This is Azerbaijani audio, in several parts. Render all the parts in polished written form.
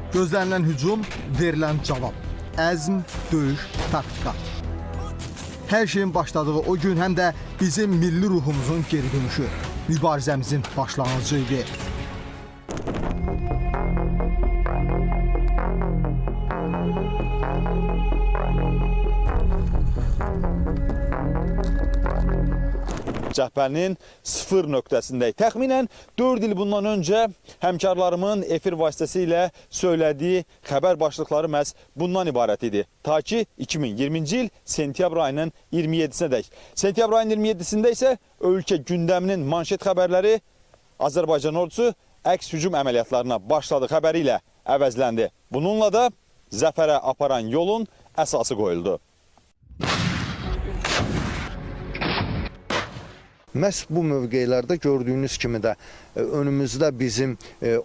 Gözlənilən hücum, verilən cavab, əzm, döyüş, taktika. Hər şeyin başladığı o gün həm də bizim milli ruhumuzun geri dönüşü, mübarizəmizin başlanğıcı idi. Cəbhənin 0 nöqtəsindəyik. Təxminən 4 il bundan öncə həmkarlarımın efir vasitəsilə söylədiyi xəbər başlıqları məhz bundan ibarət idi. Ta ki 2020-ci il sentyabr ayının 27-sinədək. Sentyabr ayının 27-sində isə ölkə gündəminin manşet xəbərləri Azərbaycan ordusu əks hücum əməliyyatlarına başladı xəbəri ilə əvəzləndi. Bununla da zəfərə aparan yolun əsası qoyuldu. Məhz bu mövqelərdə gördüyünüz kimi də önümüzdə bizim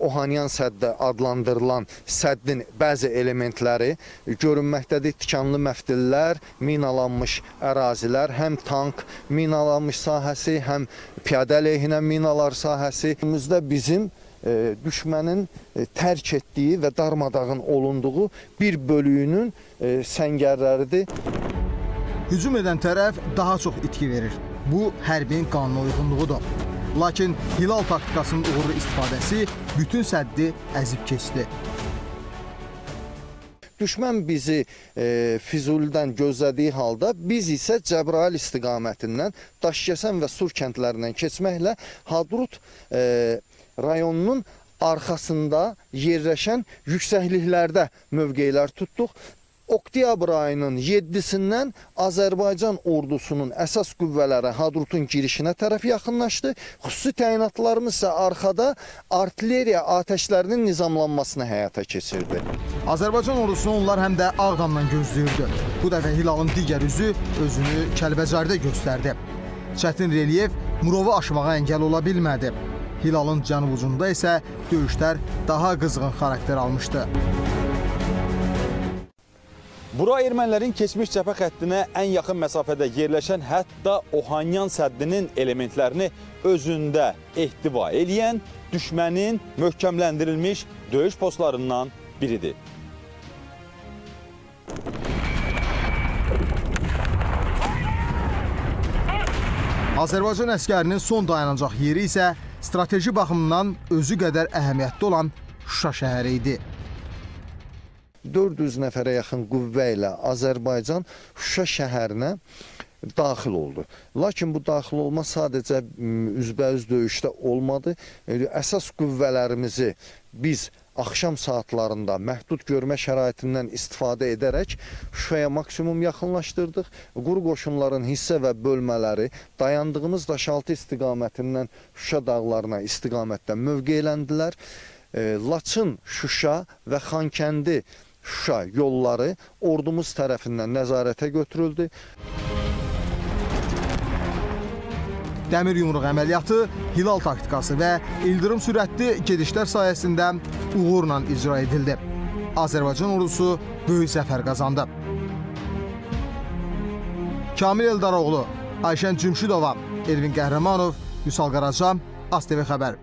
Ohanyan səddi adlandırılan səddin bəzi elementləri görünməkdədir. Tikanlı məftillər, minalanmış ərazilər, həm tank minalanmış sahəsi, həm piyadə əleyhinə minalar sahəsi. Önümüzdə bizim düşmənin tərk etdiyi və darmadağın olunduğu bir bölüyünün səngərləridir. Hücum edən tərəf daha çox itki verir. Bu, hərbin qanuna uyğunluğudur. Lakin hilal taktikasının uğurlu istifadəsi bütün səddi əzib keçdi. Düşmən bizi Füzulidən gözlədiyi halda biz isə Cəbrayıl istiqamətindən Daşkəsən və Sur kəndlərindən keçməklə Hadrut rayonunun arxasında yerləşən yüksəkliklərdə mövqelər tutduq. Oktyabr ayının 7-sindən Azərbaycan ordusunun əsas qüvvələri Hadrutun girişinə tərəf yaxınlaşdı. Xüsusi təyinatlarımız isə arxada artilleriya atəşlərinin nizamlanmasını həyata keçirdi. Azərbaycan ordusunu onlar həm də Ağdamdan gözləyirdi. Bu dəfə Hilalın digər üzü özünü Kəlbəcərdə göstərdi. Çətin relyef Murovu aşmağa əngəl ola bilmədi. Hilalın cənub ucunda isə döyüşlər daha qızğın xarakter almışdı. Bura ermənilərin keçmiş cəbhə xəttinə ən yaxın məsafədə yerləşən, hətta Ohanyan səddinin elementlərini özündə ehtiva eləyən düşmənin möhkəmləndirilmiş döyüş postlarından biridir. Azərbaycan əskərinin son dayanacaq yeri isə strateji baxımdan özü qədər əhəmiyyətli olan Şuşa şəhəri idi. 400 nəfərə yaxın qüvvə ilə Azərbaycan Şuşa şəhərinə daxil oldu. Lakin bu daxil olma sadəcə üzbəüz döyüşdə olmadı. Əsas qüvvələrimizi biz axşam saatlarında məhdud görmə şəraitindən istifadə edərək Şuşaya maksimum yaxınlaşdırdıq. Quru qoşunların hissə və bölmələri dayandığımız Daşaltı istiqamətindən Şuşa dağlarına istiqamətdə mövqeləndilər. Laçın, Şuşa və Xankəndi Şuşa yolları ordumuz tərəfindən nəzarətə götürüldü. Dəmir yumruq əməliyyatı, hilal taktikası və ildırım sürətli gedişlər sayəsində uğurla icra edildi. Azərbaycan ordusu böyük zəfər qazandı. Kamil Eldaroğlu, Ayşən Cümşüdova, Elvin Qəhrəmanov, Vüsal Qaraca, AzTV Xəbər.